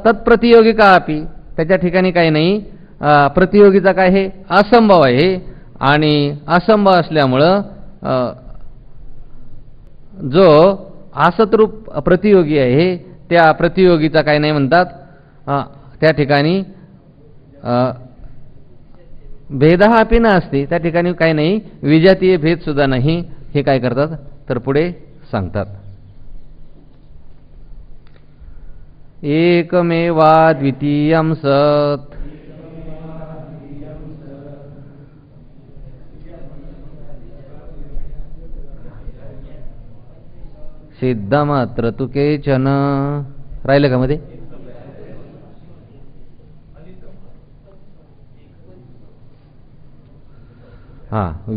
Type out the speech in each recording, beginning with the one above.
तत्प्रतियोगिका अपि, त्याच्या ठिकाणी काही नाही. प्रतियोगिता काय आहे, असंभव आहे. आणि असंभव असल्यामुळं जो असतरूप प्रतियोगी आहे त्या प्रतियोगीचा काय नाही म्हणतात, त्या ठिकाणी भेद हा अपि नास्ति, त्या ठिकाणी काही नाही, विजातीय भेद सुद्धा नाही. हे काय करतात तर पुढे सांगतात. एकमेवा द्वितीयं सत् सिद्धमत्र तु केचन. राहिलं का मध्ये?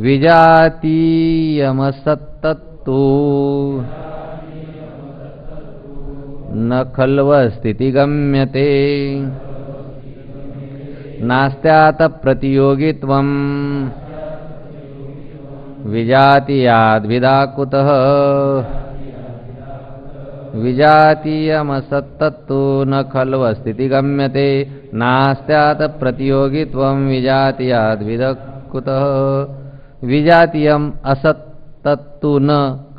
विजातीयमसत्तत्तु न खल्वस्तीति गम्यते नास्त्यात प्रतियोगित्वं विजातीयाद्विदा कुतः. विजातीयमसत्तत्तु न खल्वस्तीति गम्यते नास्त्यात प्रतियोगित्वं विजातीयाद्विदा कुतः. विजातीयम असत्तत्तु न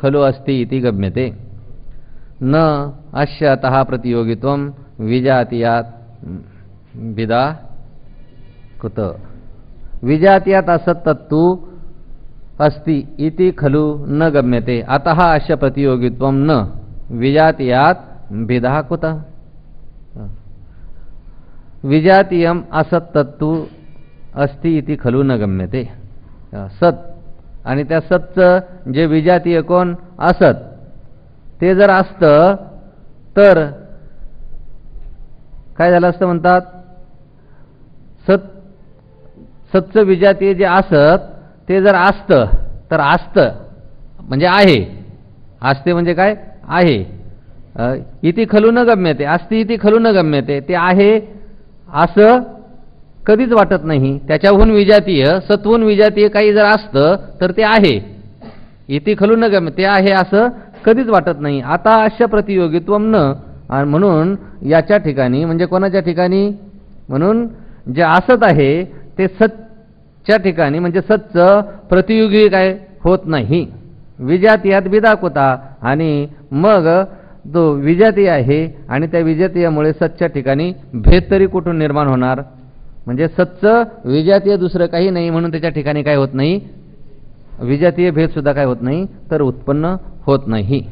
खलु अस्ति इति गम्यते न अस्य अतः प्रतियोगित्वं विजातीयात् विदा कुतः. विजातीयात् असत्तत्तु अस्ति इति खलु न गम्यते अतः अस्य प्रतियोगित्वं न विजातीयात् विदा कुतः. विजातीयम असत्तत्तु अस्ति इति खलु न गम्यते. सत आणि त्या सतचं जे विजातीय कोण असत ते जर असतं तर काय झालं असतं म्हणतात, सतचं विजातीय जे असत ते जर असतं तर असतं म्हणजे आहे, असते म्हणजे काय आहे. इति खलु न गम्यते, अस्ति इति खलु न गम्यते, ते आहे असं कधीच वाटत नाही. त्याच्याहून विजातीय सत्वून विजातीय काही जर असतं तर ते आहे. इति खलु न गम्यते, ते आहे असं कधीच वाटत नाही. आता अशा प्रतियोगित्वम न, म्हणून याच्या ठिकाणी म्हणजे कोणाच्या ठिकाणी, म्हणून जे असत आहे ते सतच्या ठिकाणी म्हणजे सतचं प्रतियोगी काय होत नाही. विजातीयात विदाकुता, आणि मग तो विजातीय आहे आणि त्या विजातीयामुळे सतच्या ठिकाणी भेद तरी कुठून निर्माण होणार. म्हणजे सतचं विजातीय दुसरं काही नाही म्हणून त्याच्या ठिकाणी काय होत नाही, विजातीय भेद सुद्धा काय होत नाही तर उत्पन्न होत नाही.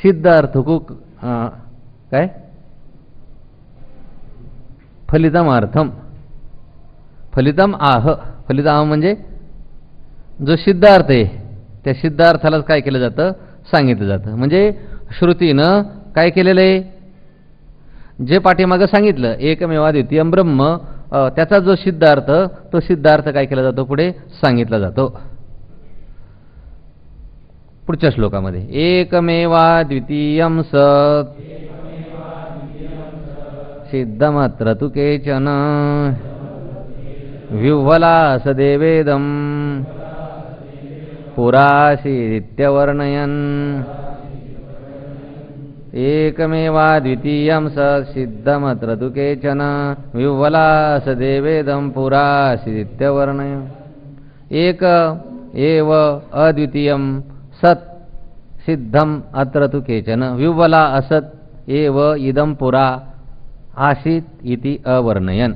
सिद्ध अर्थकू काय फलितम अर्थम, फलितम आह, फलित आह म्हणजे जो सिद्ध अर्थ आहे त्या सिद्ध अर्थालाच काय केलं जातं, सांगितलं जातं. म्हणजे श्रुतीनं काय केलेलं आहे, जे पाठीमागं सांगितलं एकमेवा द्वितीयम ब्रह्म, त्याचा जो सिद्धार्थ तो सिद्धार्थ काय केला जातो पुढे सांगितला जातो. पुढच्या श्लोकामध्ये एकमेवा द्वितीयम सत् सिद्धमत्र तु केचन विह्वलास देवेदं पुरासीदित्यवर्णयन्. एकमेवा द्वितीयं सत् सिद्धमत्र तु केचन विह्वलास देवेदं पुरासीदित्यवर्णयन्. एक एव अद्वितीयं सत् सिद्धम अत्र तु केचन विह्वला असत् एव इदं पुरा आसीत् इति अवर्णयन्.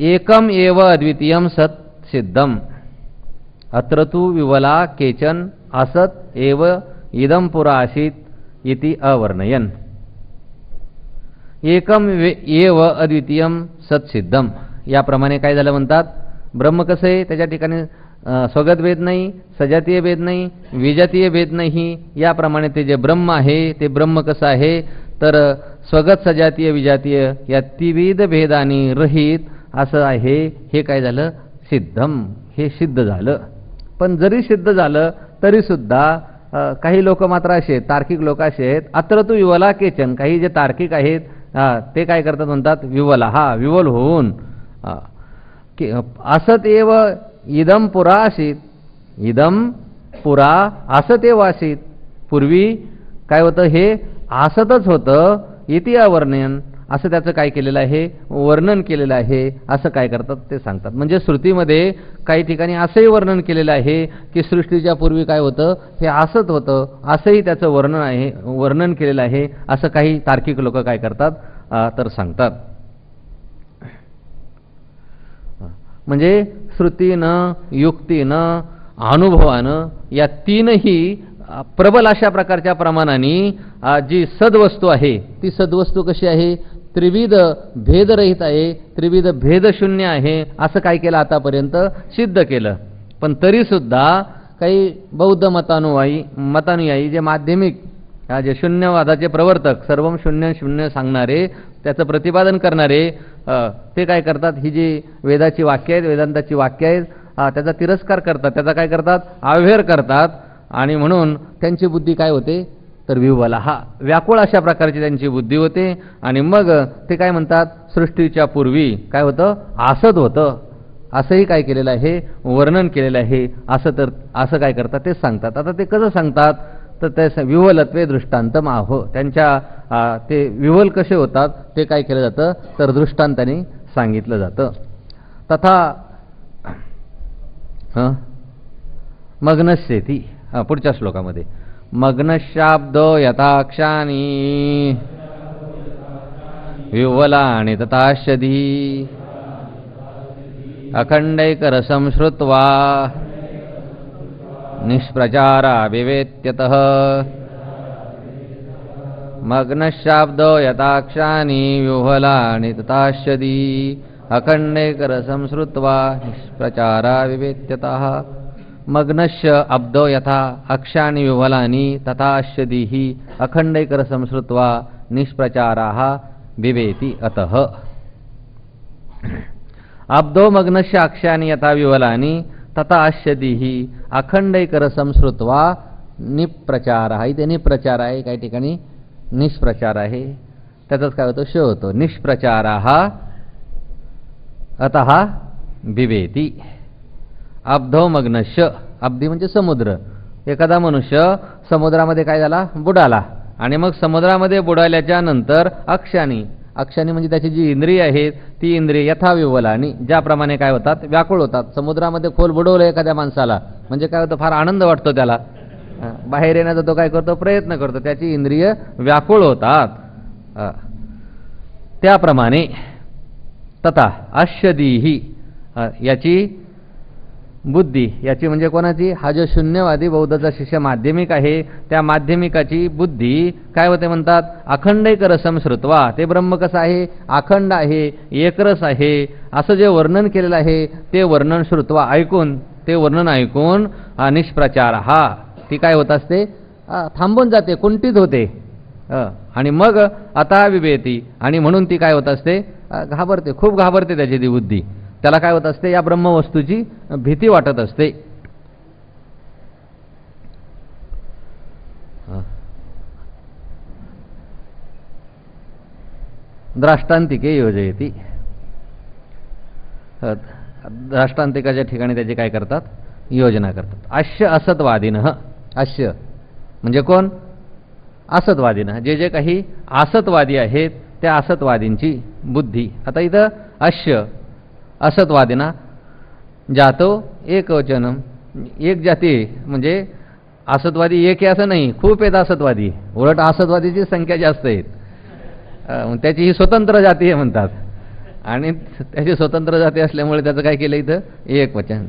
एकम एव अद्वितीयं सत् सिद्धम अत्र तु विह्वला केचन असत् एव इदं पुरा आसीत् इति अवर्णयन्. एकम एव अद्वितीयं सत् सिद्धम, याप्रमाणे काय झालं म्हणतात, ब्रह्म कसं आहे त्याच्या ठिकाणी स्वगत भेद नाही, सजातीय भेद नाही, विजातीय भेद नाही. याप्रमाणे ते जे ब्रह्म आहे ते ब्रह्म कसं आहे तर स्वगत सजातीय विजातीय या त्रिविध भेदानी रहित असं आहे. हे काय झालं सिद्धम, हे सिद्ध झालं. पण जरी सिद्ध झालं तरी सुद्धा काही लोक मात्र असे आहेत, तार्किक लोक असे आहेत, अत्र तू विवला केचन, काही जे तार्किक आहेत ते काय करतात म्हणतात विवला, हा विवल होऊन असत एव इदम पुरा आसीत, इदम पुरा असत एव आसीत. पूर्वी काय होतं, हे असतच होतं, इति अवर्णयन, असं त्याचं काय केलेलं आहे, वर्णन केलेलं आहे. असं काय करतात ते सांगतात. म्हणजे श्रुतीमध्ये काही ठिकाणी असंही वर्णन केलेलं आहे की सृष्टीच्या पूर्वी काय होतं, हे असत होतं, असंही त्याचं वर्णन केलेलं आहे. असं काही तार्किक लोक काय करतात तर सांगतात. म्हणजे श्रुतीनं, युक्तीनं, अनुभवानं या तीनही प्रबल अशा प्रकारच्या प्रमाणाने जी सद्वस्तू आहे ती सद्वस्तू कशी आहे, त्रिविध भेदरहित आहे, त्रिविध भेदशून्य आहे. असं काय केलं आतापर्यंत सिद्ध केलं. पण तरीसुद्धा काही बौद्ध मतानुयायी जे माध्यमिक जे शून्यवादाचे प्रवर्तक, सर्वम शून्य शून्य सांगणारे, त्याचं प्रतिपादन करणारे, ते काय करतात, ही जी वेदाची वाक्य आहेत, वेदांताची वाक्य आहेत, त्याचा तिरस्कार करतात, त्याचा काय करतात, अव्हेर करतात. आणि म्हणून त्यांची बुद्धी काय होते तर विह्वला, व्याकुळ अशा प्रकारची त्यांची बुद्धी होते. आणि मग ते काय म्हणतात, सृष्टीच्या पूर्वी काय होतं, असत होतं, असंही काय केलेलं आहे, वर्णन केलेलं आहे. असं काय करतात ते सांगतात. आता ते कसं सांगतात तर ते विह्वलत्वे दृष्टांतम आहो, त्यांच्या ते विह्वल कसे होतात ते काय केलं जातं तर दृष्टांताने सांगितलं जातं. तथा मग्नस्येती, पुढच्या श्लोकामध्ये मग्नशाब्दो यथाक्षानी विह्वलानि तथाश्यधी अखंडैकरसं श्रुत्वा निष्प्रचारा विवेत्यतः. मग्नशाब्दो यथाक्षानी विह्वलानि तथाश्यधी अखंडैकरसं श्रुत्वा निष्प्रचारा विवेत्यतः. मग्नश्य अब्दो यथा अक्षानि विह्वलानि तथाश्यदीहि अखंडैकरसं श्रुत्वा निष्प्रचाराः विवेति अतः. अब्दो मग्नश्य अक्षानि यथा विह्वलानि तथाश्यदीहि अखंडैकरसं श्रुत्वा निप्रचाराः. इथे निप्रचार आहे, काही ठिकाणी निष्प्रचार आहे, त्याचाच काय होतं, श होतो. निष्प्रचाराः अतः विवेति. अब्धो मग्नश्य, अब्धी म्हणजे समुद्र. एखादा मनुष्य समुद्रामध्ये काय झाला, बुडाला, आणि मग समुद्रामध्ये बुडाल्याच्या नंतर अक्षानी म्हणजे त्याची जी इंद्रिय आहेत ती इंद्रिय यथा विह्वलानि, ज्याप्रमाणे काय होतात, व्याकुळ होतात. समुद्रामध्ये खोल बुडवलं एखाद्या माणसाला म्हणजे काय होतं, फार आनंद वाटतो त्याला, बाहेर येण्याचा तो काय करतो, प्रयत्न करतो, त्याची इंद्रिय व्याकुळ होतात. त्याप्रमाणे तथा अश्यदीही, याची बुद्धी, याची म्हणजे कोणाची, हा जो शून्यवादी बौद्धाचा शिष्य माध्यमिक आहे त्या माध्यमिकाची बुद्धी काय होते म्हणतात, अखंडैकरसं श्रुत्वा, ते ब्रह्म कसं आहे, अखंड आहे, एकरस आहे, असं जे वर्णन केलेलं आहे ते वर्णन श्रुत्वा, ऐकून, ते वर्णन ऐकून निष्प्रचार ती काय होत असते, थांबून जाते, कुंठित होते. आणि मग आता विवेती, आणि म्हणून ती काय होत असते, घाबरते, खूप घाबरते त्याची ती बुद्धी. त्याला काय होत असते, या ब्रह्मवस्तूची भीती वाटत असते. द्राष्टांतिके योजयती, द्राष्टांतिकाच्या ठिकाणी त्याची काय करतात, योजना करतात. अश्य असतवादीनः, अश्य म्हणजे कोण, असतवादीनः, जे काही असतवादी आहेत त्या असतवादींची बुद्धी. आता इथं अश्य असतवादीना जातो एकवचनम, एक जाती म्हणजे असतवादी एक आहे असं नाही, खूप आहेत असतवादी, उलट असतवादीची संख्या जास्त आहेत. त्याची ही स्वतंत्र जाती आहे म्हणतात, आणि त्याची स्वतंत्र जाती असल्यामुळे त्याचं काय केलं इथं एक वचन.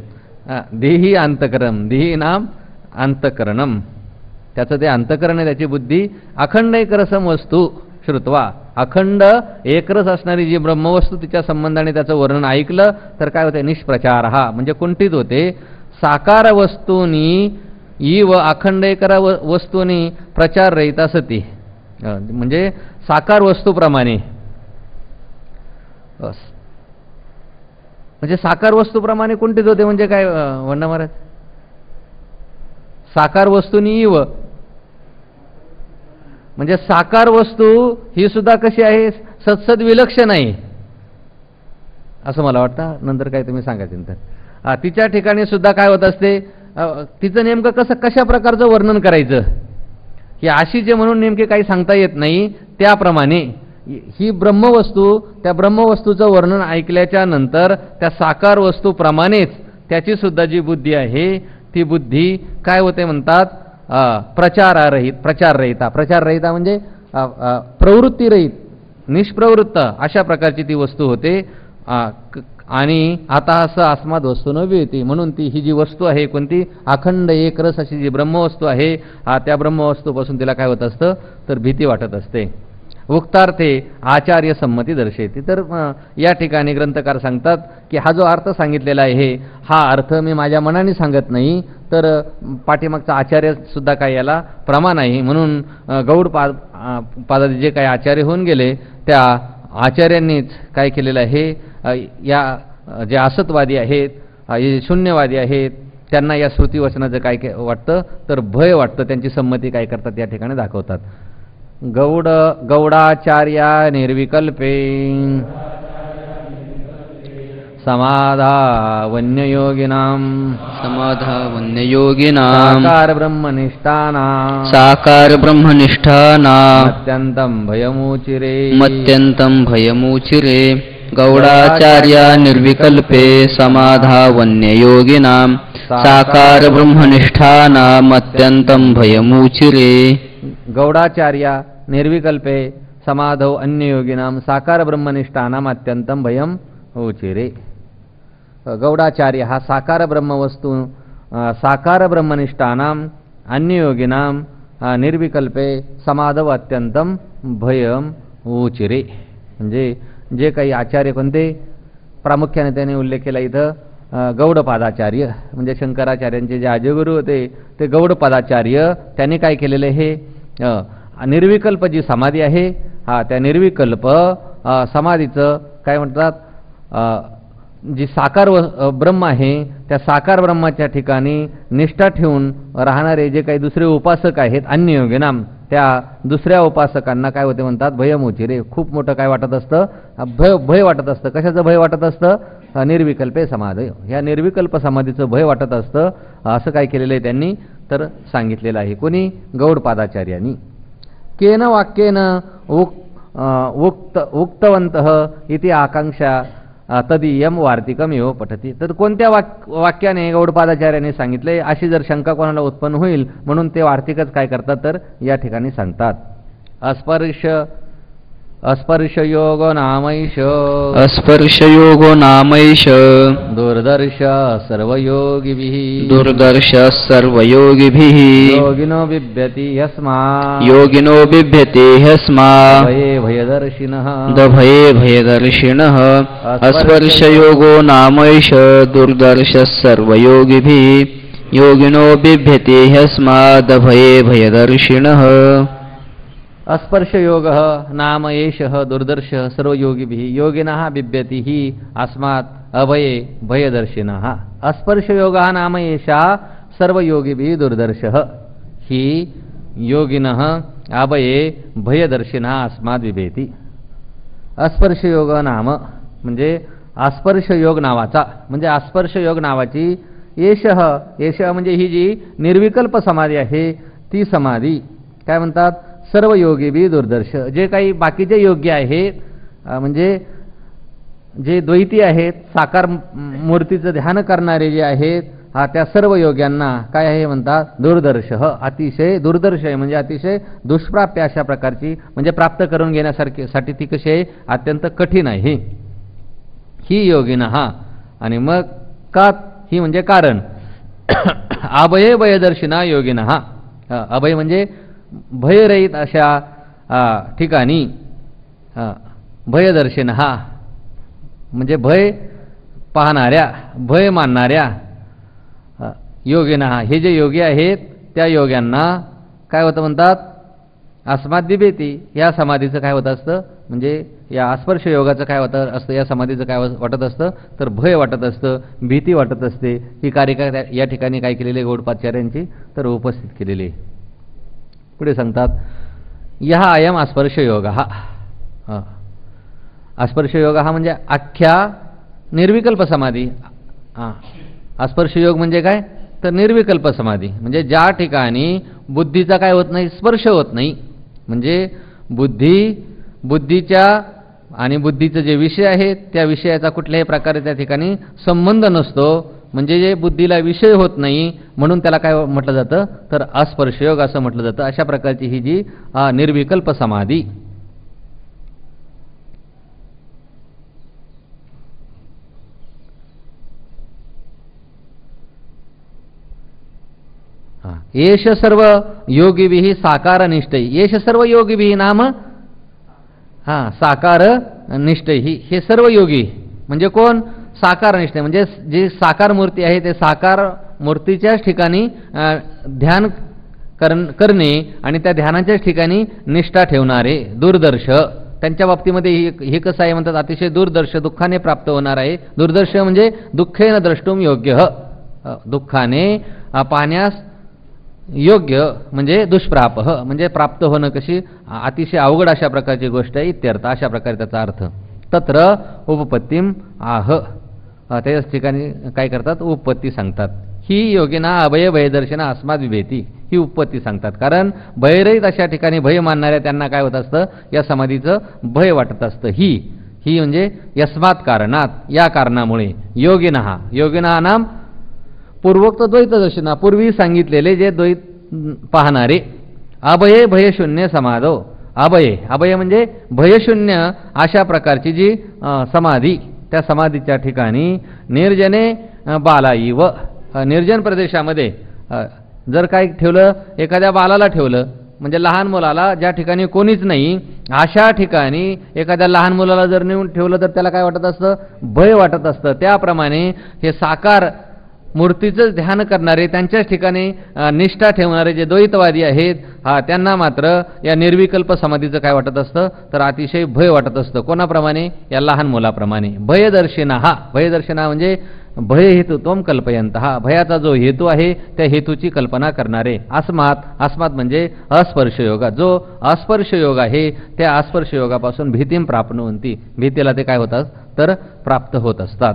देही अंतकरम, देही नाम अंतकरणम, त्याचं ते अंतकरण आहे, त्याची बुद्धी. अखंड एकरसम वस्तू श्रुत्वा, अखंड एकरस असणारी जी ब्रह्मवस्तू तिच्या संबंधाने त्याचं वर्णन ऐकलं तर काय होते, निष्प्रचार म्हणजे कुंठित होते. साकार वस्तूनी इव अखंड एकर वस्तूनी प्रचार रहिता सती, म्हणजे साकार वस्तूप्रमाणे, म्हणजे साकार वस्तूप्रमाणे कुंठित होते म्हणजे काय वंडा महाराज, साकार वस्तूनी इव म्हणजे साकार वस्तू ही सुद्धा कशी आहे, सत्सद विलक्षण आहे असं मला वाटतं. नंतर काय तुम्ही सांगायचं तर तिच्या ठिकाणी सुद्धा काय होत असते, तिचं नेमकं कशा प्रकारचं वर्णन करायचं ही अशीचे म्हणून नेमके काही सांगता येत नाही, त्याप्रमाणे ही ब्रह्मवस्तू, त्या ब्रह्मवस्तूचं वर्णन ऐकल्याच्या नंतर त्या साकार वस्तूप्रमाणेच त्याची सुद्धा जी बुद्धी आहे ती बुद्धी काय होते म्हणतात, प्रचाररहिता म्हणजे प्रवृत्तीरहित, निष्प्रवृत्त अशा प्रकारची ती वस्तू होते. आणि आता असं अस्माद वस्तू न वियती, म्हणून ती ही जी वस्तू आहे कोणती, अखंड एकरस अशी जी ब्रह्मवस्तू आहे, त्या ब्रह्मवस्तूपासून तिला काय होत असतं तर भीती वाटत असते. उक्तार्थे आचार्य संमती दर्शयते. तर या ठिकाणी ग्रंथकार सांगतात की हा जो अर्थ सांगितलेला आहे हा अर्थ मी माझ्या मनाने सांगत नाही, तर पाठीमागचा आचार्य सुद्धा काय याला प्रमाण आहे. म्हणून गौड पादादी जे काही आचार्य होऊन गेले त्या आचार्यांनीच काय केलेलं आहे, या जे असतवादी आहेत, जे शून्यवादी आहेत, त्यांना या श्रुतीवचनाचं काय वाटतं तर भय वाटतं. त्यांची संमती काय करतात या ठिकाणी दाखवतात. गौडाचार्या निर्विकल्पे समाधावन्ययोगिनां साकार ब्रह्मनिष्ठानां मत्यन्तं भयमुचिरे गौडाचार्या निर्विकल्पे समाधावन्ययोगिनां साकार ब्रह्मनिष्ठानां मत्यन्तं भयमुचिरे. गौडाचार्या निर्विकल्पे समाधौ अन्ययोगिनां साकार ब्रह्मनिष्ठानां अत्यंतं भयम उचिरे. गौडाचार्य हा साकार ब्रह्मवस्तू साकार ब्रह्मनिष्ठानां अन्ययोगिनां निर्विकल्पे समाधौ अत्यंतं भयम उचिरे. म्हणजे जे काही आचार्य कोणते प्रामुख्याने त्याने उल्लेख केला इथं गौडपादाचार्य, म्हणजे शंकराचार्यांचे जे आजगुरु होते ते गौडपादाचार्य, त्यांनी काय केलेले हे निर्विकल्प जी समाधी आहे त्या निर्विकल्प समाधीचं काय म्हणतात, जी साकार ब्रह्म आहे त्या साकार ब्रह्माच्या ठिकाणी निष्ठा ठेवून राहणारे जे काही दुसरे उपासक आहेत अन्ययोगिनाम, त्या दुसऱ्या उपासकांना काय होते म्हणतात भयमुचिरे. खूप मोठं काय वाटत असतं, भय वाटत असतं. कशाचं भय वाटत असतं, निर्विकल्पे समाधी, ह्या निर्विकल्प समाधीचं भय वाटत असतं. असं काय केलेलं आहे त्यांनी तर सांगितलेलं आहे. कोणी, गौडपादाचार्यांनी. केन वाक्येन उक्तवन्तः इति आकांक्षा तदीयम वार्तिकम एव पठती. तर कोणत्या वाक्याने गौडपादाचार्यांनी सांगितले अशी जर शंका कोणाला उत्पन्न होईल म्हणून ते वार्तिकच काय करतात तर या ठिकाणी सांगतात. अस्पर्शयोगो नामैष दुर्दर्श सर्वयोगिभिः योगिनो बिभ्यति यस्मात् भयदर्शिनः अस्पर्शयोगो नामैष दुर्दर्श सर्वयोगिभिः योगिनो बिभ्यति यस्मात् भयदर्शिनः. अस्पर्शयोग नाम एषः दुर्दर्श सर्वयोगिभिः योगिनः बिभ्यतिः अस्मात् अभये भयदर्शिनः. अस्पर्शयोगः नाम एषः सर्वयोगिभिः दुर्दर्शः हि योगिनः अभये भयदर्शिनः अस्मात् बिभेति. अस्पर्शयोग नाम म्हणजे अस्पर्शयोग नावाचा, म्हणजे अस्पर्शयोग नावाची एषः म्हणजे ही जी निर्विकल्प समाधी आहे ती समाधी काय म्हणतात, सर्व योगी बी दुर्दर्श, जे काही बाकीचे योग्य आहेत म्हणजे जे द्वैती आहेत, साकार मूर्तीचं ध्यान करणारे जे आहेत त्या सर्व योग्यांना काय आहे म्हणतात दुर्दर्श. अतिशय दुर्दर्श आहे म्हणजे अतिशय दुष्प्राप्य अशा प्रकारची, म्हणजे प्राप्त करून घेण्यासाठी ती कशी आहे अत्यंत कठीण आहे ही योगिनः. आणि मग का ही म्हणजे कारण अभय भयदर्शिना योगिनः. अभय म्हणजे भयरहित अशा ठिकाणी भयदर्शिनः म्हणजे भय पाहणाऱ्या भय मानणाऱ्या योगिनः, हे जे योगी आहेत त्या योग्यांना काय होतं म्हणतात अस्मात् बिभेति. या समाधीचं काय होत असतं म्हणजे या स्पर्श योगाचं काय होतं असतं, या समाधीचं काय वाटत असतं तर भय वाटत असतं, भीती वाटत असते. ही कारिका या ठिकाणी काय केलेली गौडपादाचार्यांची तर उपस्थित केलेली. पुढे सांगतात यह अयम अस्पर्श योग. अस्पर्श योग हा म्हणजे अख्ख्या निर्विकल्प समाधी. अस्पर्श योग म्हणजे काय तर निर्विकल्प समाधी म्हणजे ज्या ठिकाणी बुद्धीचा काय होत नाही, स्पर्श होत नाही. म्हणजे बुद्धीच्या आणि बुद्धीचे जे विषय आहेत त्या विषयाचा कुठल्याही प्रकारे त्या ठिकाणी संबंध नसतो. म्हणजे जे बुद्धीला विषय होत नाही म्हणून त्याला काय म्हटलं जातं, तर अस्पर्शयोग असं म्हटलं जातं. अशा प्रकारची ही जी निर्विकल्प समाधी. येश सर्व योगिभिः साकार निष्ठै. येश सर्व योगिभिः नाम साकार निष्ठैहि. हे सर्व योगी म्हणजे कोण, साकार निष्ठे म्हणजे जी साकार मूर्ती आहे ते साकार मूर्तीच्याच ठिकाणी ध्यान करणे आणि त्या ध्यानाच्याच ठिकाणी निष्ठा ठेवणारे दूरदर्श. त्यांच्या बाबतीमध्ये हे कसं आहे म्हणतात, अतिशय दूरदर्श, दुःखाने प्राप्त होणार आहे. दूरदर्श म्हणजे दुःखेन द्रष्टुम योग्य, दुःखाने पाहण्यास योग्य म्हणजे दुष्प्राप, म्हणजे प्राप्त होणं कशी अतिशय अवघड अशा प्रकारची गोष्ट आहे इत्यर्थ. अशा प्रकारे त्याचा अर्थ. तत्र उपपत्तीम आह, त्याच ठिकाणी काय करतात, उपपत्ती सांगतात. ही योगिना अभय भयदर्शना अस्माद विभेती, ही उपपत्ती सांगतात. कारण भयरहित अशा ठिकाणी भय मानणाऱ्या त्यांना काय होत असतं, या समाधीचं भय वाटत असतं. ही म्हणजे यस्मात कारणात, या कारणामुळे. योगिना नाम पूर्वोक्त द्वैतदर्शना, पूर्वी सांगितलेले जे द्वैत पाहणारे. अभये भयशून्य समाधो. अभय म्हणजे भयशून्य अशा प्रकारची जी समाधी, त्या समाधीच्या ठिकाणी निर्जने बालाईव, निर्जन प्रदेशामध्ये जर काय ठेवलं, एखाद्या बालाला ठेवलं म्हणजे लहान मुलाला, ज्या ठिकाणी कोणीच नाही अशा ठिकाणी एखाद्या लहान मुलाला जर नेऊन ठेवलं तर त्याला काय वाटत असतं, भय वाटत असतं. त्याप्रमाणे हे साकार मूर्तीचंच ध्यान करणारे, त्यांच्याच ठिकाणी निष्ठा ठेवणारे जे द्वैतवादी आहेत, त्यांना मात्र या निर्विकल्प समाधीचं काय वाटत असतं, तर अतिशय भय वाटत असतं. कोणाप्रमाणे, या लहान मुलाप्रमाणे. भयदर्शिना म्हणजे भय हेतुत्वम कल्पयंतः, भयाचा जो हेतू आहे त्या हेतूची कल्पना करणारे. अस्मात म्हणजे अस्पर्श योगा, जो अस्पर्श योग आहे त्या अस्पर्श योगापासून भीतीम प्राप्नुवन्ति, भीतीला ते काय होतात, तर प्राप्त होत असतात.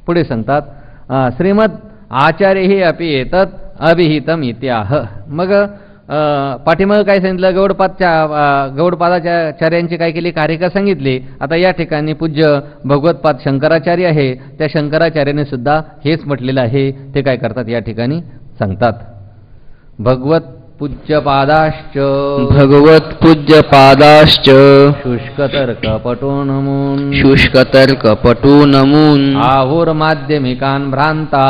पुढे सांगतात श्रीमद आचार्यही अपि एतत् अभिहितम इत्याह. मग पाठीमागे काय सांगितलं, गौडपादाचार्यांची काय केली, कारिका सांगितली. आता या ठिकाणी पूज्य भगवतपाद शंकराचार्य आहे, त्या शंकराचार्याने सुद्धा हेच म्हटलेलं आहे. ते काय करतात या ठिकाणी सांगतात, भगवत पूज्यपादाश्च शुष्कतर्कपटो नमून आहुर्माध्यमिकान् भ्रान्ता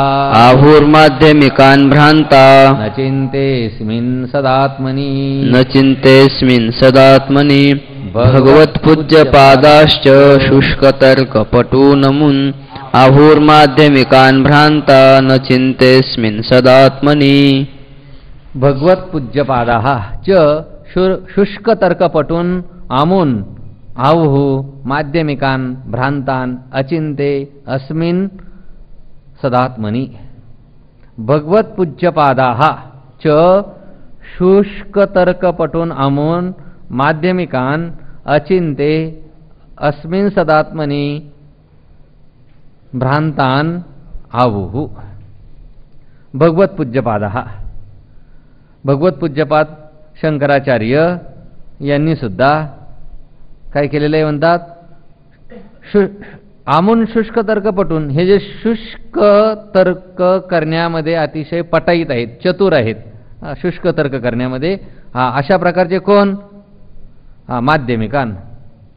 न चिन्तेऽस्मिन् सदात्मनि भगवत्पूज्यपादाश्च शुष्कतर्कपटो नमून आहुर्माध्यमिकान् भ्रान्ता न चिन्तेऽस्मिन् सदात्मनि. भगवत पूज्यपादाः च शुष्कतर्कपटून आमून आहुः माध्यमिकान् भ्रांतान् अचिंते अस्मिन् सदात्मनि. भगवत पूज्यपादाः च शुष्कतर्कपटून आमून माध्यमिकान् अचिंते अस्मिन् सदात्मनि भ्रांतान् आहुः. भगवत पूज्यपादाः, भगवत पूज्यपाद शंकराचार्य यांनी सुद्धा काय केलेलं आहे म्हणतात, आमून शुष्क तर्क पटून, हे जे शुष्क तर्क करण्यामध्ये अतिशय पटाईत आहेत, चतुर आहेत, शुष्क तर्क करण्यामध्ये अशा प्रकारचे कोण, माध्यमिकान,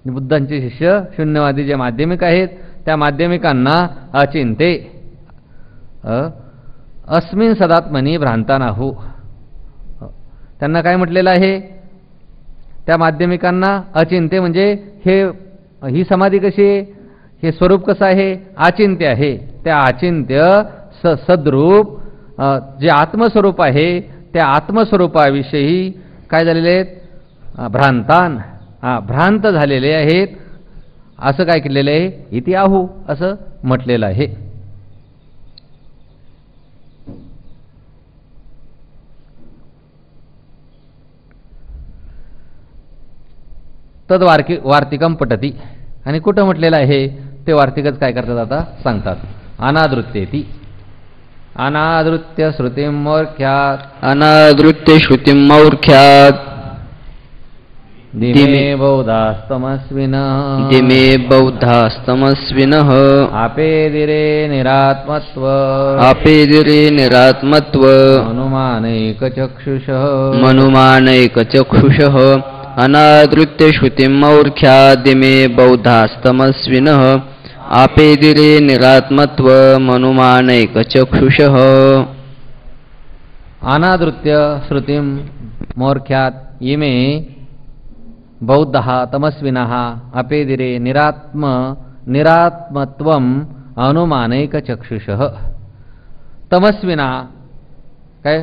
बुद्धांचे शिष्य शून्यवादी जे माध्यमिक आहेत त्या माध्यमिकांना अचिंते अस्मिन् सदात्मनि भ्रांतानाहु. त्यांना काय म्हटलेलं आहे, त्या माध्यमिकांना अचिंत्य म्हणजे ही समाधी कशी आहे, हे स्वरूप कसं आहे, आचिंत्य आहे. त्या आचिंत्य सद्रूप जे आत्मस्वरूप आहे त्या आत्मस्वरूपाविषयी काय झालेले आहेत, भ्रांत झालेले आहेत, असं काय केलेलं आहे, इति आहू असं म्हटलेलं आहे. तद वार्तिकम पटती. आणि कुठं म्हटलेलं आहे ते वार्तिकच काय करतात आता सांगतात, अनादृत्येती. अनादृत्य श्रुतिं मौर्ख्यात् अनादृत्य श्रुतिं मौर्ख्यात् दिमे बौद्धास्तमस्विनः दिमे बौद्धास्तमस्विनः आपेदिरे निरात्मत्व आपेदिरे निरात्मत्व मनुमानैकचक्षुषः मनुमानैकचक्षुषः अनादृत्य श्रुतिं मौर्ख्यात् दिमे बौद्धास्तमस्विनः आपेदिरे निरात्मत्व मनुमानैकचक्षुषः अनादृत्य श्रुतिं मौर्ख्यात् इमे बौद्धः तमस्विनः अपेदिरे निरात्मत्वम् अनुमानैकचक्षुषः. तमस्विना काय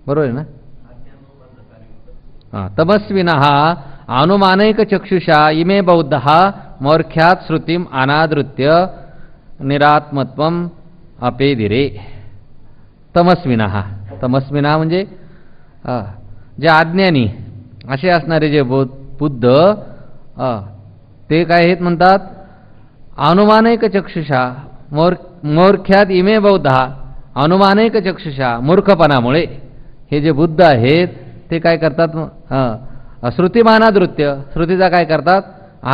बरोबर आहे ना. तमस्विनः अनुमानैकचक्षुषा इमे बौद्धः मौर्ख्यात् श्रुतिम् अनादृत्य निरात्मत्वम् अपेदिरे. तमस्विनः तमस्विना म्हणजे जे अज्ञानी असे असणारे जे बुद्ध ते काय आहेत म्हणतात. अनुमानैक चक्षुषा मौर्ख्यात इमे बौद्धा अनुमानैक चक्षुषा मूर्खपणामुळे हे जे बुद्ध आहेत ते काय करतात. श्रुतिमानादृत्य श्रुतीचा काय करतात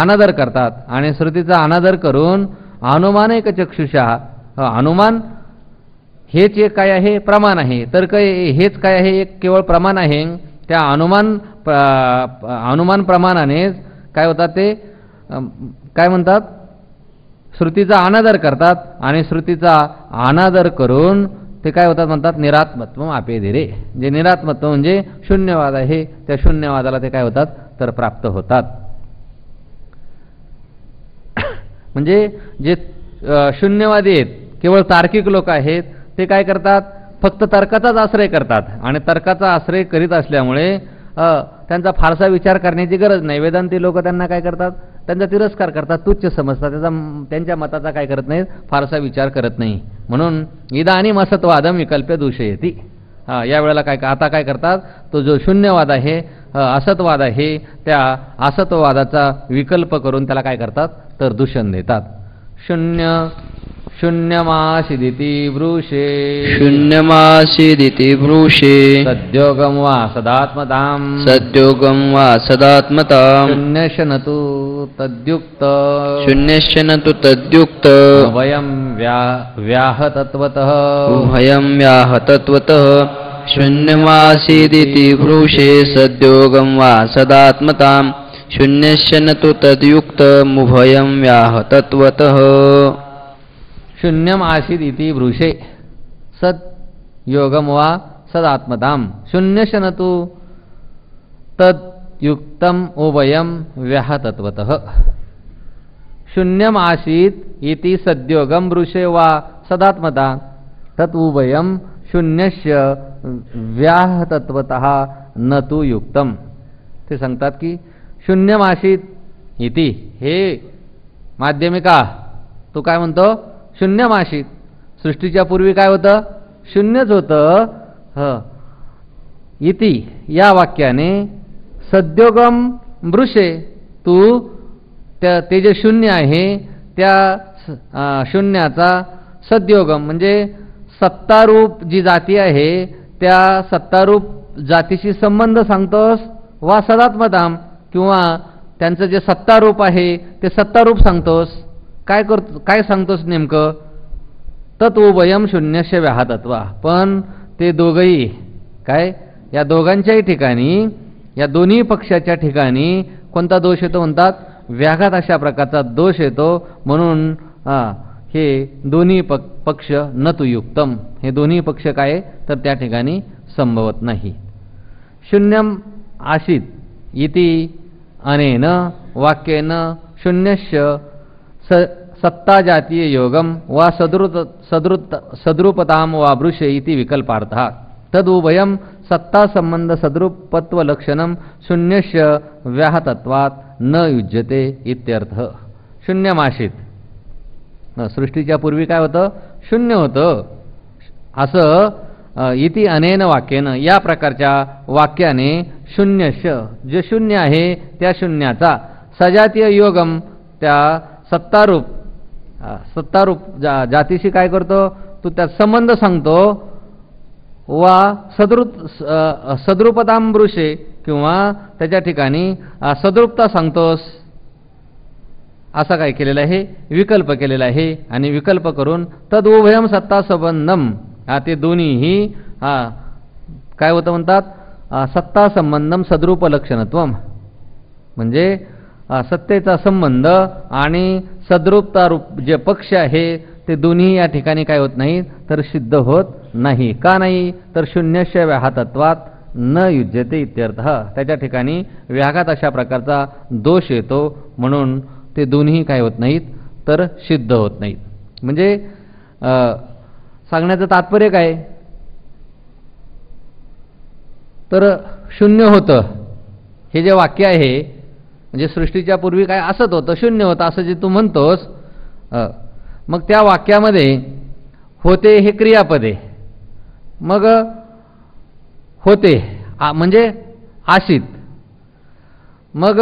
अनादर करतात आणि श्रुतीचा अनादर करून अनुमानैक चक्षुषा अनुमान हेच एक काय आहे प्रमाण आहे. तर काय हेच काय आहे एक केवळ प्रमाण आहे. त्या अनुमान प्रमाणानेच काय होतात ते काय म्हणतात श्रुतीचा अनादर करतात आणि श्रुतीचा अनादर करून ते काय होतात म्हणतात निरात्मत्व आपेदिरे. जे निरात्मत्व म्हणजे शून्यवाद आहे त्या शून्यवादाला ते काय होतात तर प्राप्त होतात. म्हणजे जे शून्यवादी आहेत केवळ तार्किक लोक आहेत ते काय करतात फक्त तर्काचाच आश्रय करतात आणि तर्काचा आश्रय करीत असल्यामुळे त्यांचा फारसा विचार करण्याची गरज नाही. वेदांती लोक त्यांना काय करतात त्यांचा तिरस्कार करतात तुच्छ समजतात त्यांच्या मताचा काय करत नाहीत फारसा विचार करत नाही. म्हणून इदानीम असत्वादम विकल्प्य दूषयती. या वेळेला काय आता काय करतात तो जो शून्यवाद आहे असत्वाद आहे त्या असत्ववादाचा विकल्प करून त्याला काय करतात तर दूषण देतात. शून्यमासीदिति ब्रूषे शून्यमासीदिति ब्रूषे सद्योगं वा सदात्मताम् सद्योगं वा सदात्मताम् शून्यशनतु तद्युक्त शून्यशनतु तद्युक्त वयं व्याहतत्वतः उभयं व्याहतत्वतः शून्यमासीदिति ब्रूषे सद्योगं वा सदात्मताम् शून्यशनतु तद्युक्तमुभयं व्याहतत्वतः. शून्यम आसीद इति ब्रूषे सद योगम वा सदात्मताम शून्यशनतु तद्युक्तम उभयम व्याहतत्वतः. शून्यम आसीत इति सद्योगम ब्रूषे वा सदात्मता तत् उभयम शून्यस्य व्याहतत्वतः न तु युक्तम. ते सांगतात की शून्यम आसीत इति हे माध्यमिका तू काय म्हणतो शून्यमाशीत सृष्टीच्या पूर्वी काय होतं शून्यच होतं. इति या वाक्याने सद्योगम ब्रूषे तू ते जे शून्य आहे त्या शून्याचा सद्योगम म्हणजे सत्तारूप जी जाती आहे त्या सत्तारूप जातीशी संबंध सांगतोस वा सदात्मताम किंवा त्यांचं जे सत्तारूप आहे ते सत्तारूप सांगतोस. काय सांगतोस नेमकं तत्वभयम शून्यस्य व्याहतत्वा. पण ते दोघंही काय या दोघांच्याही ठिकाणी या दोन्ही पक्षाच्या ठिकाणी कोणता दोष येतो म्हणतात व्याघात अशा प्रकारचा दोष येतो. म्हणून हे दोन्ही पक्ष न तु युक्तम हे दोन्ही पक्ष काय तर त्या ठिकाणी संभवत नाही. शून्यम आसीत इति अनेन वाक्येन शून्यस्य सत्ता जातीय योगम वा सद्रूपताम वा ब्रूषे इति विकल्पार्थः तदुभयम सत्ता संबंध सद्रूपत्व लक्षणम शून्यस्य व्याहतत्वात् न युज्यते इत्यर्थ. शून्यमाशीत सृष्टीच्या पूर्वी काय होतं शून्य होतं असं इति अनेन वाक्येनं या प्रकारच्या वाक्याने शून्यस्य जे शून्य आहे त्या शून्याचा सजातीय योगम त्या सत्तारूप सत्तारूप जातीशी काय करतो, तू त्यात संबंध सांगतो वा सद्रूपतामृषे किंवा त्याच्या ठिकाणी सद्रूपता सांगतोस, असा काय केलेला आहे, विकल्प केलेला आहे. आणि विकल्प करून तद उभयम सत्ता संबंधम, ते दोन्हीही काय होतं म्हणतात, सत्ता संबंधम सद्रूप लक्षणत्वम, म्हणजे सत्तेचा संबंध आणि सद्रूपता रूप जे पक्ष आहे ते दोन्ही या ठिकाणी काय होत नाही, तर सिद्ध होत नाही. का नाही, तर शून्यस्य व्याहतत्वात न युज्यते इत्यर्थ. त्याच्या ठिकाणी व्याघात अशा प्रकारचा दोष येतो, म्हणून ते दोन्ही काय होत नाहीत, तर सिद्ध होत नाहीत. म्हणजे सांगण्याचं तात्पर्य काय, तर शून्य होतं हे जे वाक्य आहे, म्हणजे सृष्टीच्या पूर्वी काय असत होतं, शून्य होतं असं जे तू म्हणतोस, मग त्या वाक्यामध्ये होते हे क्रियापद आहे. मग होते म्हणजे आशित, मग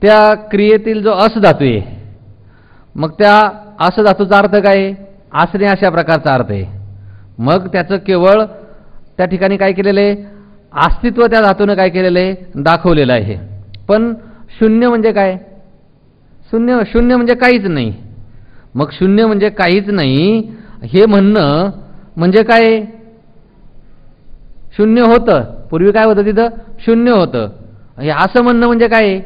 त्या क्रियेतील जो अस धातू आहे, मग त्या अस धातूचा अर्थ काय, असणे अशा प्रकारचा अर्थ आहे. मग त्याचं केवळ त्या ठिकाणी काय केलेलं आहे, अस्तित्व त्या धातूनं काय केलेलं आहे, दाखवलेलं आहे. पण शून्य म्हणजे काय, शून्य म्हणजे काहीच नाही. मग शून्य म्हणजे काहीच नाही हे म्हणणं म्हणजे काय, शून्य होतं पूर्वी, काय होतं तिथं, शून्य होतं, हे असं म्हणणं म्हणजे काय,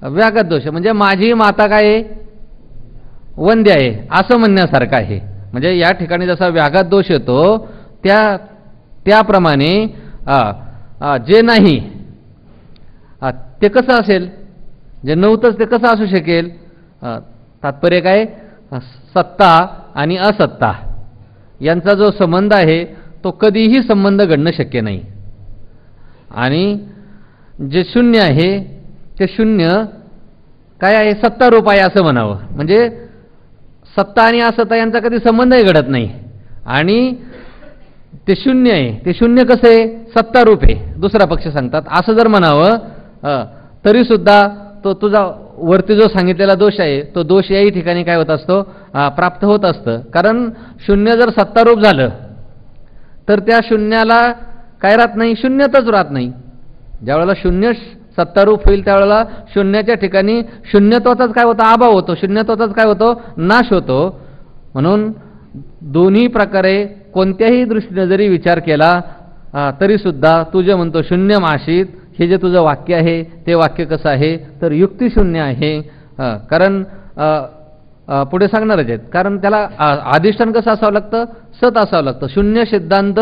व्याघात दोष. म्हणजे माझी माता काय वंद्य आहे असं म्हणण्यासारखं आहे. म्हणजे या ठिकाणी जसा व्याघात दोष येतो त्याप्रमाणे जे नाही ते कसं असेल, जे नव्हतंच ते कसं असू शकेल. तात्पर्य काय, सत्ता आणि असत्ता यांचा जो संबंध आहे तो कधीही संबंध घडणं शक्य नाही. आणि जे शून्य आहे ते शून्य काय आहे, सत्तारूप आहे असं म्हणावं. म्हणजे सत्ता आणि असत्ता यांचा कधी संबंधही घडत नाही. आणि ते शून्य आहे, ते शून्य कसं आहे, सत्तारूप आहे, दुसरा पक्ष सांगतात. असं जर म्हणावं तरी सुद्धा तो तुझा वरती जो सांगितलेला दोष आहे तो दोष याही ठिकाणी काय होत असतो, प्राप्त होत असतं. कारण शून्य जर सत्तारूप झालं तर त्या शून्याला काय राहत नाही, शून्यतच राहत नाही. ज्यावेळेला शून्य सत्तारूप होईल त्यावेळेला शून्याच्या ठिकाणी शून्यत्वाचाच काय होतो, अभाव होतो, शून्यत्वाचाच काय होतो, नाश होतो. म्हणून दोन्ही प्रकारे कोणत्याही दृष्टीने जरी विचार केला तरी सुद्धा तू जे म्हणतो शून्यम आशित, हे जे तुझं वाक्य आहे ते वाक्य कसं आहे, तर युक्तिशून्य आहे. कारण पुढे सांगणारच आहेत, कारण त्याला अधिष्ठान कसं असावं लागतं, सत असावं लागतं. शून्य सिद्धांत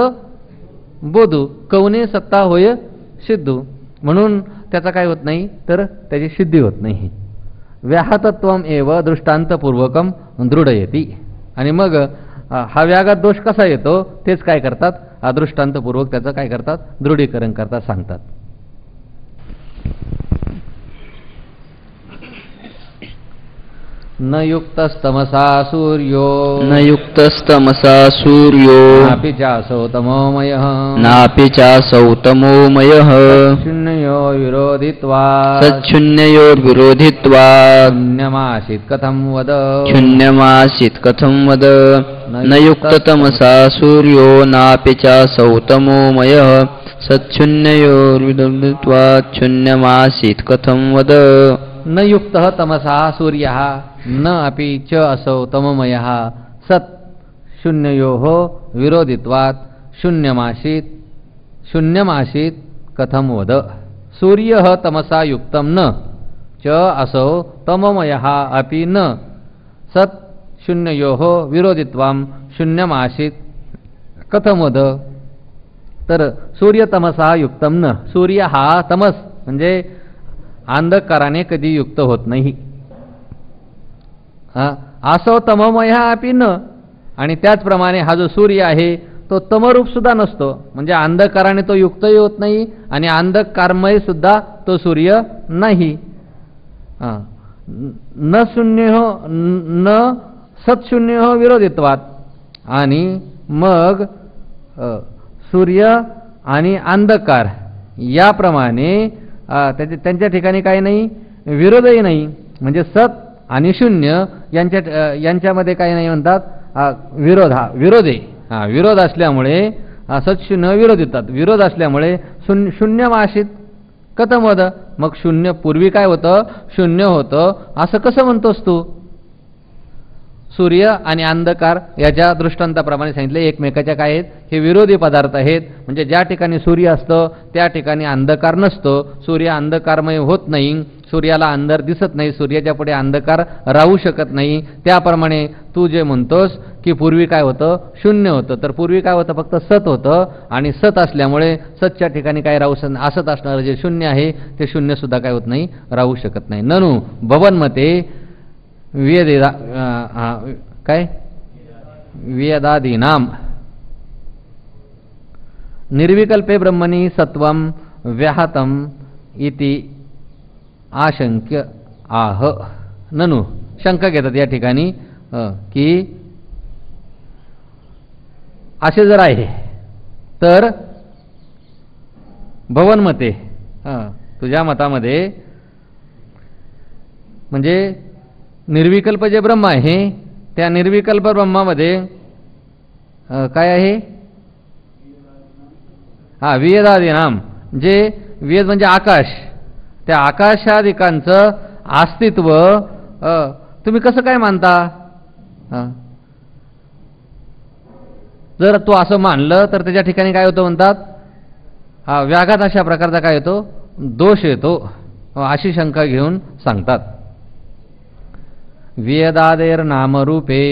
बोधू कवने सत्ता होय सिद्धू, म्हणून त्याचा काय होत नाही, तर त्याची सिद्धी होत नाही. व्याहतत्वम एव दृष्टांतपूर्वकम दृढयती. आणि मग हा व्याघात दोष कसा येतो तेच काय करतात, दृष्टांतपूर्वक त्याचं काय करतात, दृढीकरण करतात, सांगतात. न युक्तस्तमसा सूर्यो, न युक्तस्तमसा सूर्यो, नापि चासौ तमोमयः, नापि चासौ तमोमयः, शून्यो विरोधित्वा, सच्छून्ययो विरोधित्वा, शून्यमासीत् कथं वद, शून्यमासीत् कथं वद. न युक्ततमसा सूर्यो, नापि चासौ तमोमयः, सच्छून्ययो विरोधित्वा, शून्यमासीत् कथं वद. न युक्तः तमसा सूर्यः न अपि च असौ तममयः, सत् शून्ययोः विरोधित्वात् शून्यमासीत् कथं वद. सूर्यः तमसा युक्तं न च असौ तममयः अपि न सत् शून्ययोः विरोधित्वां शून्यमासीत् कथं वद. तर सूर्य तमसा युक्तं न, सूर्य हा तमस म्हणजे अंधकाराने कधी युक्त होत नाही. असो तममय अपि न, आणि त्याचप्रमाणे हा जो सूर्य आहे तो तमरूप सुद्धा नसतो, म्हणजे अंधकाराने तो युक्तही होत नाही आणि अंधकारमय सुद्धा तो सूर्य नाही. न शून्य न सत्शून्य विरोधित्वात. आणि मग सूर्य आणि अंधकार याप्रमाणे त्यांच्या ठिकाणी काय नाही, विरोधही नाही. म्हणजे सत आणि शून्य यांच्यामध्ये काही नाही म्हणतात विरोध. हा विरोध आहे. हा विरोध असल्यामुळे सत शून्य विरोध येतात. विरोध असल्यामुळे शून्यमासीत कथम वद. मग शून्य पूर्वी काय होतं? शून्य होतं असं कसं म्हणतोस तू? सूर्य आणि अंधकार याच्या दृष्टांताप्रमाणे सांगितले एकमेकाच्या काय आहेत? हे विरोधी पदार्थ आहेत. म्हणजे ज्या ठिकाणी सूर्य असतं त्या ठिकाणी अंधकार नसतो. सूर्य अंधकारमय होत नाही. सूर्याला अंधार दिसत नाही. सूर्याच्या पुढे अंधकार राहू शकत नाही. त्याप्रमाणे तू जे म्हणतोस की पूर्वी काय होतं? शून्य होतं. तर पूर्वी काय होतं? फक्त सत होतं. आणि सत असल्यामुळे सतच्या ठिकाणी काय राहू शकत? असत असणारं जे शून्य आहे ते शून्य सुद्धा काय होत नाही? राहू शकत नाही. ननु भवनमते काय वेदादीनाम निर्विकल्पे ब्रह्मणी सत्वम व्याहतम इति आशंक्य आह. ननु शंका घेतात या ठिकाणी की असे जर आहे तर भवनमते तुझ्या मतामध्ये म्हणजे निर्विकल्प जे ब्रह्म आहे त्या निर्विकल्प ब्रह्मामध्ये काय आहे? वेदादीनाम जे वेद म्हणजे आकाश. त्या आकाशादिकांचं अस्तित्व तुम्ही कसं काय मानता? जर तू असं मानलं तर त्याच्या ठिकाणी काय होतं म्हणतात? व्याघात अशा प्रकारचा काय येतो? दोष येतो. अशी शंका घेऊन सांगतात. वेदादेर नामरूपे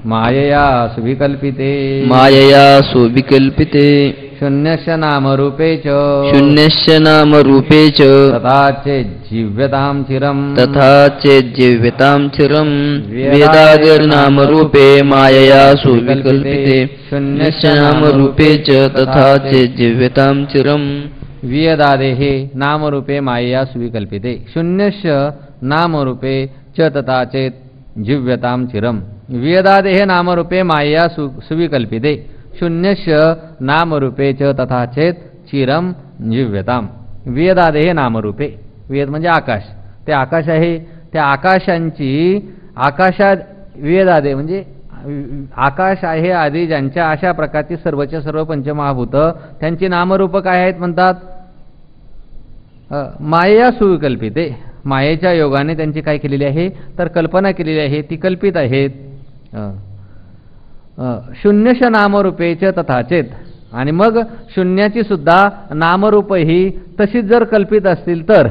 मायया सुविकल्पिते शून्यस्य नामरूपे च तथा चेज्जीव्यतां चिरम् वेदादिर्नामरूपे मायया सुविकल्पिते शून्यस्य नामरूपे च तथा चेज्जीव्यतां चिरम् वेदादेः नामरूपे मायया सुविकल्पिते शून्यस्य नामरूपे च तथा चेत् जिव्यतां चिरम्. वेदादेः नामरूपे मायया सुविकल्पिते शून्यस्य नामरूपे च तथा चेत् चिरम जिव्यताम. वेदादेः नामरूपे. वेद म्हणजे आकाश. ते आकाश आहे. त्या आकाशांची आकाशात वेदादे म्हणजे आकाश आहे आदी ज्यांच्या अशा प्रकारची सर्वच्या सर्व पंचमहाभूत त्यांची नामरूप काय आहेत म्हणतात? मायया सुविकल्पिते. मायेच्या योगाने त्यांची काय केलेली आहे? तर कल्पना केलेली आहे. ती कल्पित आहेत. शून्यश नामरूपेच तथा चेत. आणि मग शून्याची सुद्धा नामरूप ही तशीच जर कल्पित असतील तर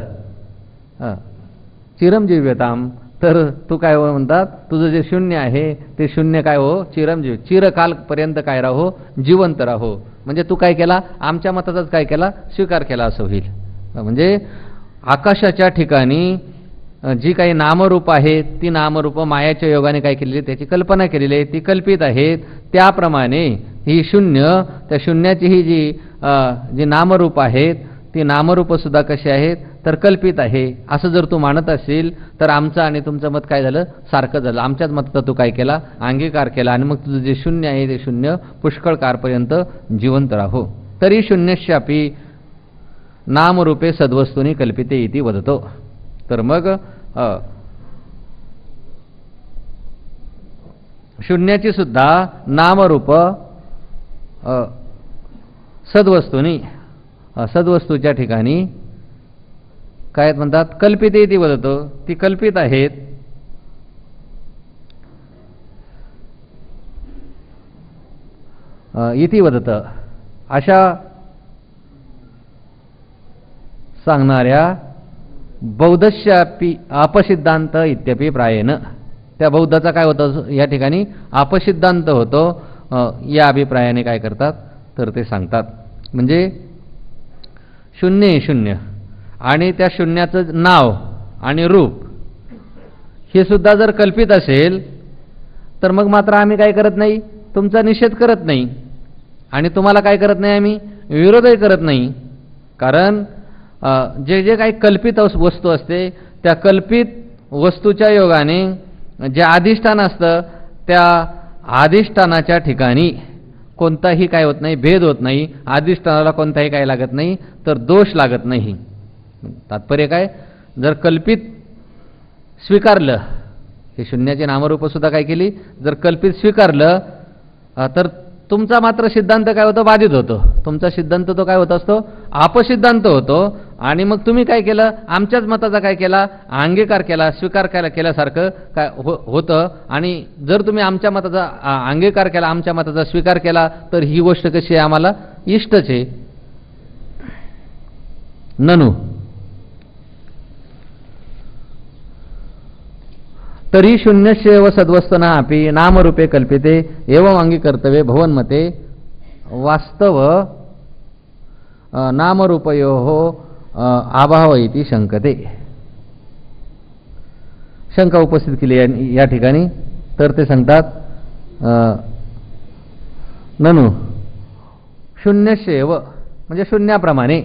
चिरमजीव्यताम. तर तू काय हो म्हणतात? तुझं जे शून्य आहे ते शून्य काय हो? चिरमजीव चिरकालपर्यंत काय राहो? जिवंत राहो. म्हणजे तू काय केला? आमच्या मताचाच काय केला? स्वीकार केला असं होईल. म्हणजे आकाशाच्या ठिकाणी जी काही नामरूप आहेत ती नामरूप मायाच्या योगाने काय केलेली? त्याची कल्पना केलेली आहे. ती कल्पित आहेत. त्याप्रमाणे ही शून्य, त्या शून्याची ही जी नामरूप आहेत ती नामरूप सुद्धा कशी आहेत? तर कल्पित आहे. असं जर तू मानत असेल तर आमचं आणि तुमचं मत काय झालं? सारखं झालं. आमच्याच मताचा तू काय केला? अंगीकार केला. आणि मग तुझं जे शून्य आहे ते शून्य पुष्कळ काळपर्यंत जिवंत राहो. तरी शून्यशापी नामरूपे सद्वस्तूनी कल्पिते इति वदतो. तर मग शून्याची सुद्धा नामरूप सद्वस्तूनी सद्वस्तूच्या ठिकाणी काय म्हणतात? कल्पिते इति वदतो. ती कल्पित आहेत. इति वदत अशा सांगणाऱ्या बौद्धस्यापि अपसिद्धांत इत्यपि प्रायेण. त्या बौद्धाचा काय होतं या ठिकाणी? अपसिद्धांत होतो. या अभिप्रायाने काय करतात? तर ते सांगतात. म्हणजे शून्य शून्य आणि त्या शून्याचं नाव आणि रूप हे सुद्धा जर कल्पित असेल तर मग मात्र आम्ही काय करत नाही? तुमचा निषेध करत नाही. आणि तुम्हाला काय करत नाही? आम्ही विरोधही करत नाही. कारण जे जे काही कल्पित वस्तू असते त्या कल्पित वस्तूच्या योगाने जे अधिष्ठान असतं त्या अधिष्ठानाच्या ठिकाणी कोणताही काय होत नाही, भेद होत नाही, अधिष्ठानाला कोणताही काय लागत नाही, तर दोष लागत नाही. तात्पर्य काय, जर कल्पित स्वीकारलं, हे शून्याची नामरूप सुद्धा काय केली, जर कल्पित स्वीकारलं तर तुमचा मात्र सिद्धांत काय होतो, बाधित होतो. तुमचा सिद्धांत तो काय होत असतो, अपसिद्धांत होतो. आणि मग तुम्ही काय केलं, आमच्याच मताचा काय केला, अंगीकार केला, स्वीकार केल्यासारखं काय होतं. आणि जर तुम्ही आमच्या मताचा अंगीकार केला, आमच्या मताचा स्वीकार केला, तर ही गोष्ट कशी आहे, आम्हाला इष्टच आहे. ननु तरी शून्यस्यैव सद्वस्तुना अपि नामरूपे कल्पिते एवं अंगीकर्तव्ये भवन्मते वास्तव नामरूपयोः अभाव इति शंकते. शंका उपस्थित केली या ठिकाणी. तर ते सांगतात ननु शून्यस्यैव म्हणजे शून्याप्रमाणे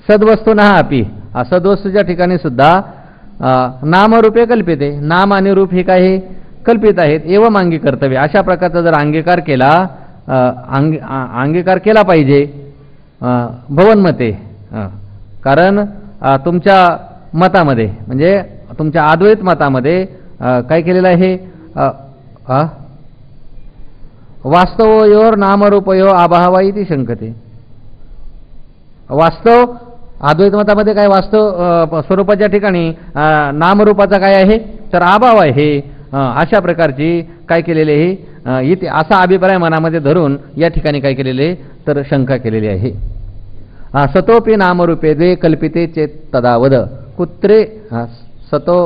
सद्वस्तुना अपि असद्वस्तूच्या ठिकाणी सुद्धा नामरूपे कल्पिते, नाम आणि रूप हे काय हे कल्पित आहेत. एवं अंगीकर्तव्य अशा प्रकारचा जर अंगीकार केला, अंगीकार केला पाहिजे भवन्मते. कारण तुमच्या मतामध्ये म्हणजे तुमच्या अद्वैत मतामध्ये काय केलेलं आहे, वास्तवयोर नामरूपयो अभाव इति शंकते. वास्तव अद्वैत मतामध्ये काय वास्तव स्वरूपाच्या ठिकाणी नामरूपाचा काय आहे, तर अभाव आहे. अशा प्रकारची काय केलेली आहे, इथे असा अभिप्राय मनामध्ये धरून या ठिकाणी काय केलेले, तर शंका केलेली आहे. सतोपि नामरूपे द्वे कल्पिते चेत तदावद कुत्रे. सतो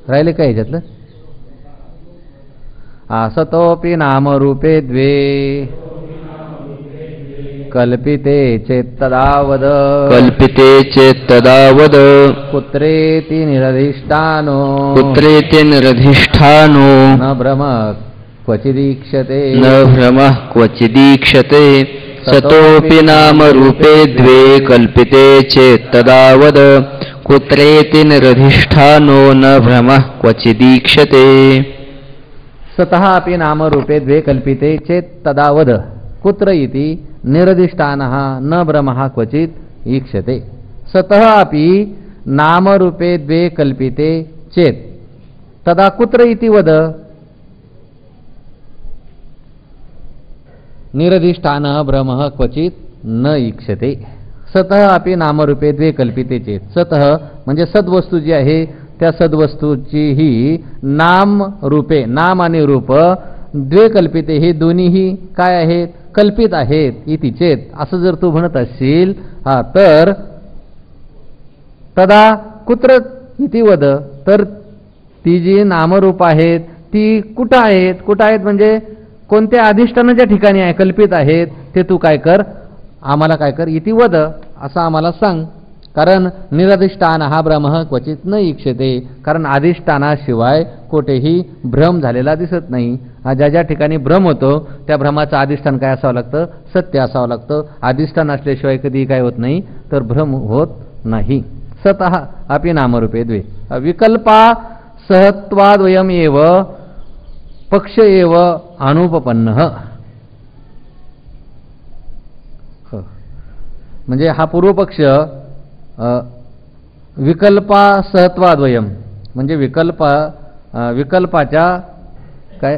राहिले काय ह्याच्यातलं, सतोपि नामरूपे द्वे कल्पिते चेत्तदावद कल्पिते चेत्तदावद पुत्रेति निरधिष्ठानो पुत्रेति निरधिष्ठानो न भ्रम क्वचिदीक्षते न भ्रमः क्वचिदीक्षते सतोऽपि नामरूपे द्वे कल्पिते चेत्तदावद कुत्रेति निरधिष्ठानो न भ्रमः क्वचिदीक्षते. सतः अपि नामरूपे द्वे कल्पिते चेत्तदावद कुत्र इति निरधिष्ठानः न भ्रमः क्वचित ईक्षते. सतः अपि नामरूपे द्वे कल्पिते चेत तदा कुत्र इति वद. निरधिष्ठानः भ्रमः क्वचित न ईक्षते. सतः अपि नामरूपे द्वे कल्पिते चेत. सतः म्हणजे सद्वस्तू जी आहे त्या सद्वस्तूची ही नाम रूपे, नाम आणि रूप द्वे कल्पिते हे दोन्हीही काय आहेत, कल्पित आहेत. इति चेत असं जर तू म्हणत असशील तर तदा कुत्र इति वद, तर ती जी नामरूप आहेत ती कुठं आहेत, कुठं आहेत म्हणजे कोणत्या अधिष्ठानाच्या ठिकाणी आहे, कल्पित आहेत, ते तू काय कर, आम्हाला काय कर, इति वद असं आम्हाला सांग. कारण निरधिष्ठान हा भ्रम क्वचित न ईक्षते, कारण अधिष्ठानाशिवाय कोठेही भ्रम झालेला दिसत नाही. ज्या ज्या ठिकाणी भ्रम होतो त्या भ्रमाचं अधिष्ठान काय असावं लागतं, सत्य असावं लागतं. अधिष्ठान असल्याशिवाय कधी काय होत नाही, तर भ्रम होत नाही. सतः अपि नामरूपे द्वे विकल्पा सहत्वाद्वयम् एव पक्ष एव अनुपपन्नः. म्हणजे हा पूर्वपक्ष विकल्पा सहत्वाद्वयम म्हणजे विकल्पाच्या काय